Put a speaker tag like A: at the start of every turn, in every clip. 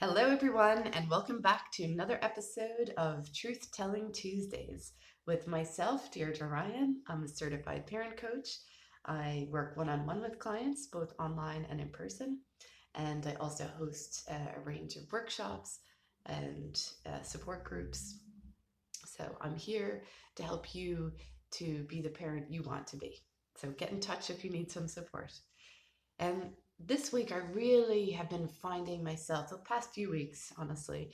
A: Hello, everyone, and welcome back to another episode of Truth Telling Tuesdays with myself, Deirdre Ryan. I'm a certified parent coach. I work one on one with clients, both online and in person, and I also host a range of workshops and support groups. So I'm here to help you to be the parent you want to be. So get in touch if you need some support. And this week, I really have been finding myself, the past few weeks, honestly,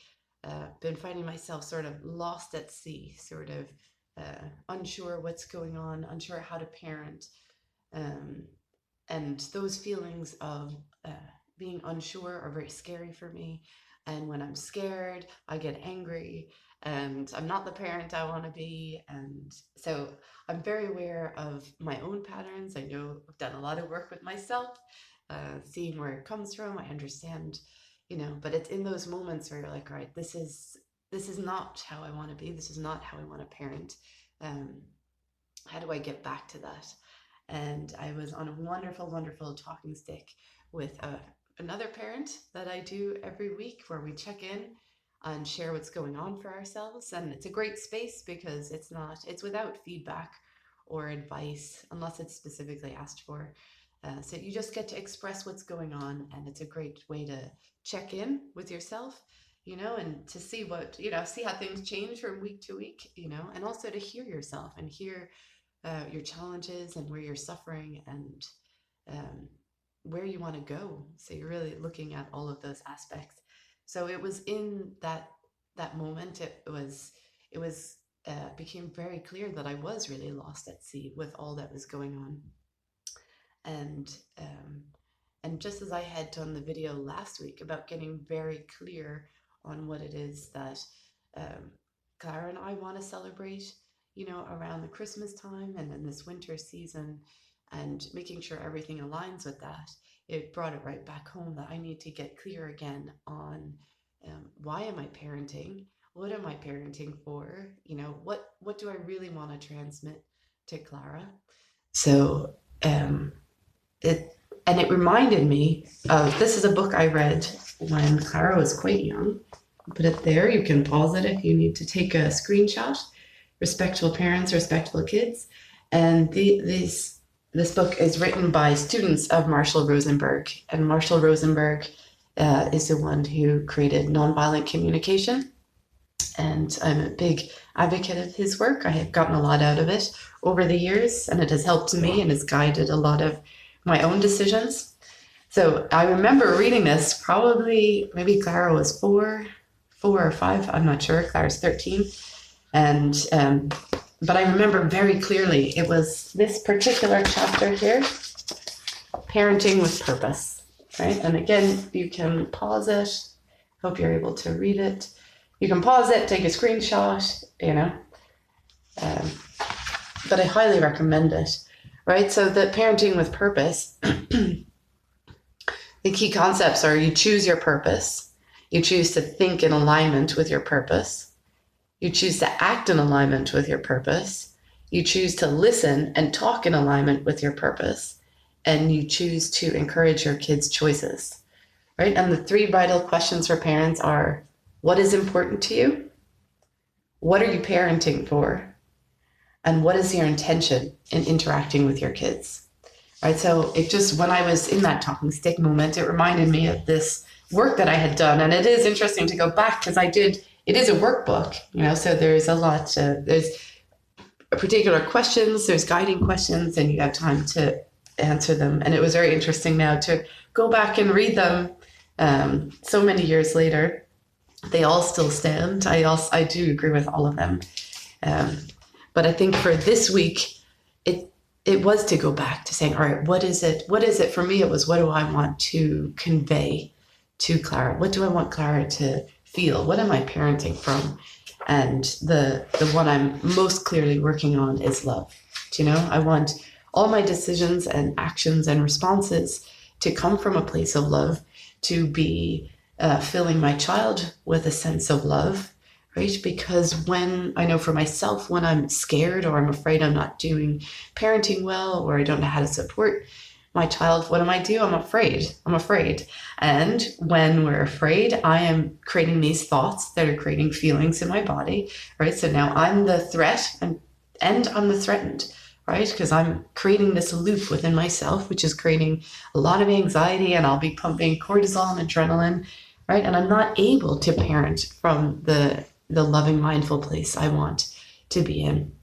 A: been finding myself sort of lost at sea, sort of unsure what's going on, unsure how to parent. Um, and those feelings of being unsure are very scary for me. And when I'm scared, I get angry and I'm not the parent I want to be. And so I'm very aware of my own patterns. I know I've done a lot of work with myself, seeing where it comes from. I understand, but it's in those moments where you're like, all right, this is not how I want to be. This is not how I want to parent. Um, how do I get back to that? And I was on a wonderful, wonderful talking stick with another parent that I do every week where we check in and share what's going on for ourselves. And it's a great space because it's without feedback or advice unless it's specifically asked for. So you just get to express what's going on, and it's a great way to check in with yourself, and to see see how things change from week to week, and also to hear yourself and hear your challenges and where you're suffering and um, where you want to go. So you're really looking at all of those aspects. So it was in that moment. It became very clear that I was really lost at sea with all that was going on, and just as I had done the video last week about getting very clear on what it is that um, Clara and I want to celebrate, around the Christmas time and in this winter season, and making sure everything aligns with that, it brought it right back home that I need to get clear again on why am I parenting? What am I parenting for? What do I really want to transmit to Clara? So it and it reminded me of, this is a book I read when Clara was quite young. Put it there. You can pause it if you need to take a screenshot. Respectful Parents, Respectful Kids. And this book is written by students of Marshall Rosenberg. And Marshall Rosenberg is the one who created nonviolent communication. And I'm a big advocate of his work. I have gotten a lot out of it over the years, and it has helped me and has guided a lot of my own decisions. So I remember reading this, probably maybe Clara was four or five, I'm not sure. Clara's 13. And but I remember very clearly it was this particular chapter here, Parenting with Purpose, right? And again, you can pause it. Hope you're able to read it. You can pause it, take a screenshot, but I highly recommend it, right? So the Parenting with Purpose, the key concepts are: you choose your purpose, you choose to think in alignment with your purpose, you choose to act in alignment with your purpose, you choose to listen and talk in alignment with your purpose, and you choose to encourage your kids' choices, right? And the three vital questions for parents are: what is important to you? What are you parenting for? And what is your intention in interacting with your kids? Right. So when I was in that talking stick moment, it reminded me of this work that I had done. And it is interesting to go back because it is a workbook, so there's a lot, there's particular questions, there's guiding questions, and you have time to answer them. And it was very interesting now to go back and read them so many years later. They all still stand. I do agree with all of them. But I think for this week, it was to go back to saying, all right, what is it? What is it for me? It was, what do I want to convey to Clara? What do I want Clara to feel? What am I parenting from? And the one I'm most clearly working on is love. I want all my decisions and actions and responses to come from a place of love, to be filling my child with a sense of love, right? Because when I know for myself, when I'm scared or I'm afraid I'm not doing parenting well, or I don't know how to support my child, what do? I'm afraid. I'm afraid. And when we're afraid, I am creating these thoughts that are creating feelings in my body, right? So now I'm the threat and I'm the threatened, right? Because I'm creating this loop within myself, which is creating a lot of anxiety, and I'll be pumping cortisol and adrenaline, right? And I'm not able to parent from the loving, mindful place I want to be in.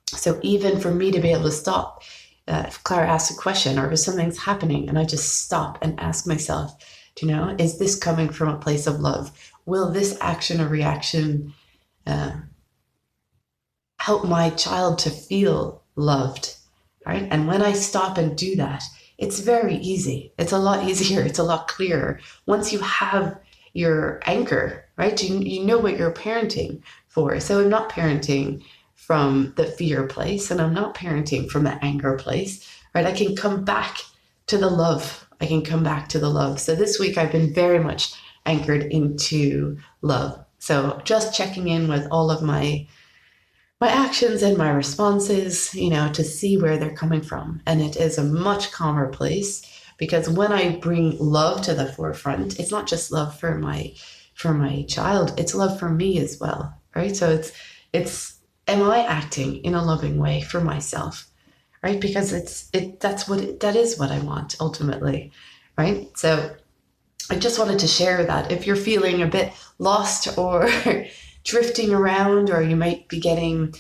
A: So even for me to be able to stop, if Clara asks a question or if something's happening and I just stop and ask myself, is this coming from a place of love? Will this action or reaction help my child to feel loved, right? And when I stop and do that, it's very easy. It's a lot easier. It's a lot clearer. Once you have your anchor, right? You know what you're parenting for. So I'm not parenting from the fear place, and I'm not parenting from the anger place, right? I can come back to the love. I can come back to the love. So this week I've been very much anchored into love. So just checking in with all of my actions and my responses, to see where they're coming from. And it is a much calmer place, because when I bring love to the forefront, it's not just love for my child, it's love for me as well, right? So it's am I acting in a loving way for myself, right? Because that is what I want ultimately, right? So I just wanted to share that if you're feeling a bit lost or drifting around, or you might be getting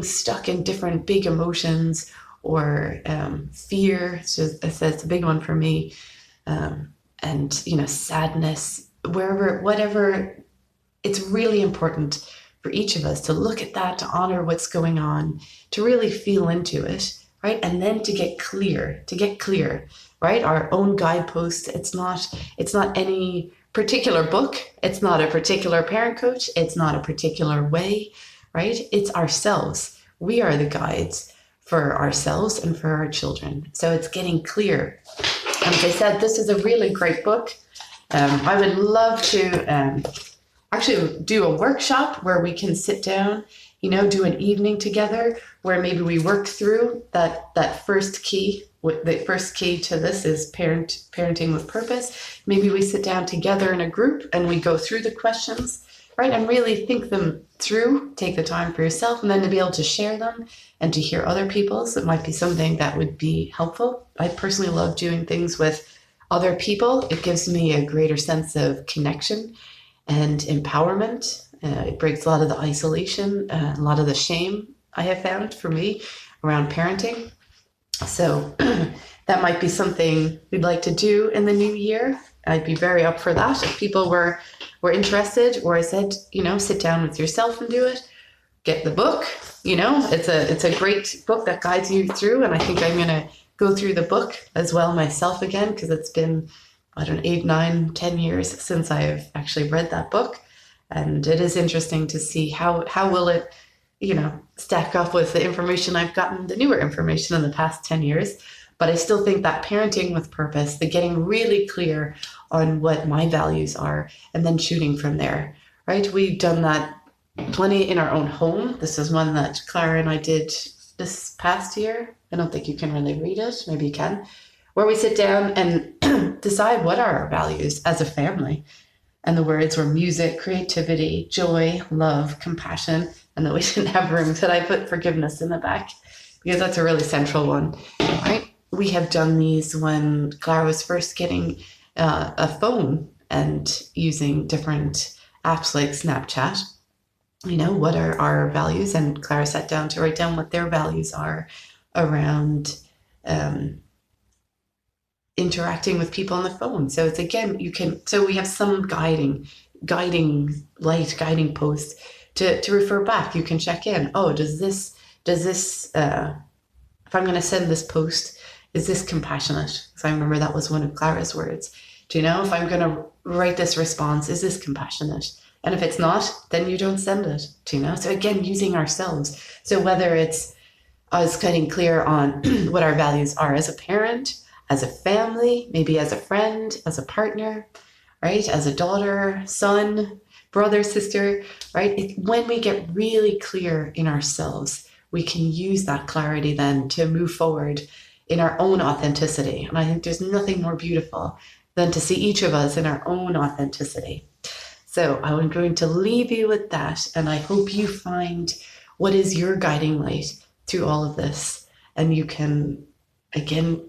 A: stuck in different big emotions, or fear. So that's a big one for me. And sadness, whatever. It's really important for each of us to look at that, to honor what's going on, to really feel into it, right? And then to get clear, right? Our own guidepost. It's not any particular book. It's not a particular parent coach. It's not a particular way, right? It's ourselves. We are the guides for ourselves and for our children. So it's getting clear. And as I said, this is a really great book. I would love to actually do a workshop where we can sit down, do an evening together where maybe we work through that first key. The first key to this is parenting with purpose. Maybe we sit down together in a group and we go through the questions, right? And really think them through, take the time for yourself, and then to be able to share them and to hear other people's. It might be something that would be helpful. I personally love doing things with other people. It gives me a greater sense of connection and empowerment. It breaks a lot of the isolation, a lot of the shame I have found for me around parenting. So that might be something we'd like to do in the new year. I'd be very up for that if people were interested, or I said, sit down with yourself and do it. Get the book, it's a great book that guides you through. And I think I'm going to go through the book as well myself again, because it's been, 8, 9, 10 years since I've actually read that book. And it is interesting to see how will it, stack up with the information I've gotten, the newer information in the past 10 years. But I still think that parenting with purpose, the getting really clear on what my values are, and then shooting from there, right? We've done that plenty in our own home. This is one that Clara and I did this past year. I don't think you can really read it. Maybe you can. Where we sit down and decide what are our values as a family. And the words were music, creativity, joy, love, compassion. And then we didn't have room, so I put forgiveness in the back, because that's a really central one, right? We have done these when Clara was first getting a phone and using different apps like Snapchat. What are our values? And Clara sat down to write down what their values are around interacting with people on the phone. So it's, again, so we have some guiding light, guiding post to refer back. You can check in. Oh, does this, if I'm going to send this post, is this compassionate? So I remember that was one of Clara's words. If I'm going to write this response, is this compassionate? And if it's not, then you don't send it, So again, using ourselves. So whether it's us getting clear on what our values are as a parent, as a family, maybe as a friend, as a partner, right? As a daughter, son, brother, sister, right? When we get really clear in ourselves, we can use that clarity then to move forward in our own authenticity. And I think there's nothing more beautiful than to see each of us in our own authenticity. So I'm going to leave you with that, and I hope you find what is your guiding light through all of this. And you can, again,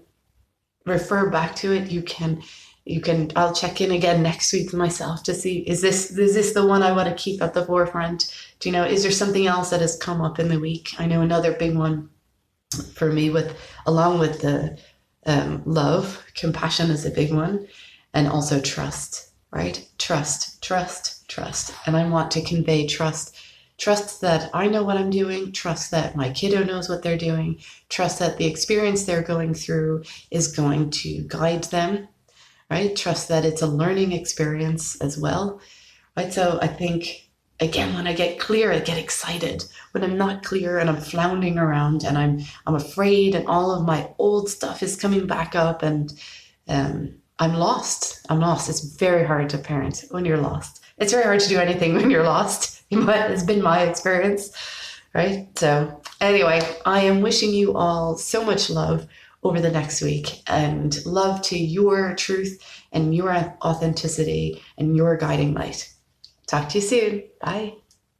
A: refer back to it. I'll check in again next week with myself to see, is this the one I want to keep at the forefront? Do you know, is there something else that has come up in the week? I know another big one for me, along with the love, compassion is a big one, and also trust, right? Trust. And I want to convey trust that I know what I'm doing, trust that my kiddo knows what they're doing, trust that the experience they're going through is going to guide them, right? Trust that it's a learning experience as well, right? So I think, again, when I get clear, I get excited. When I'm not clear and I'm floundering around and I'm afraid and all of my old stuff is coming back up, and I'm lost. It's very hard to parent when you're lost. It's very hard to do anything when you're lost. It's been my experience, right? So anyway, I am wishing you all so much love over the next week, and love to your truth and your authenticity and your guiding light. Talk to you soon. Bye.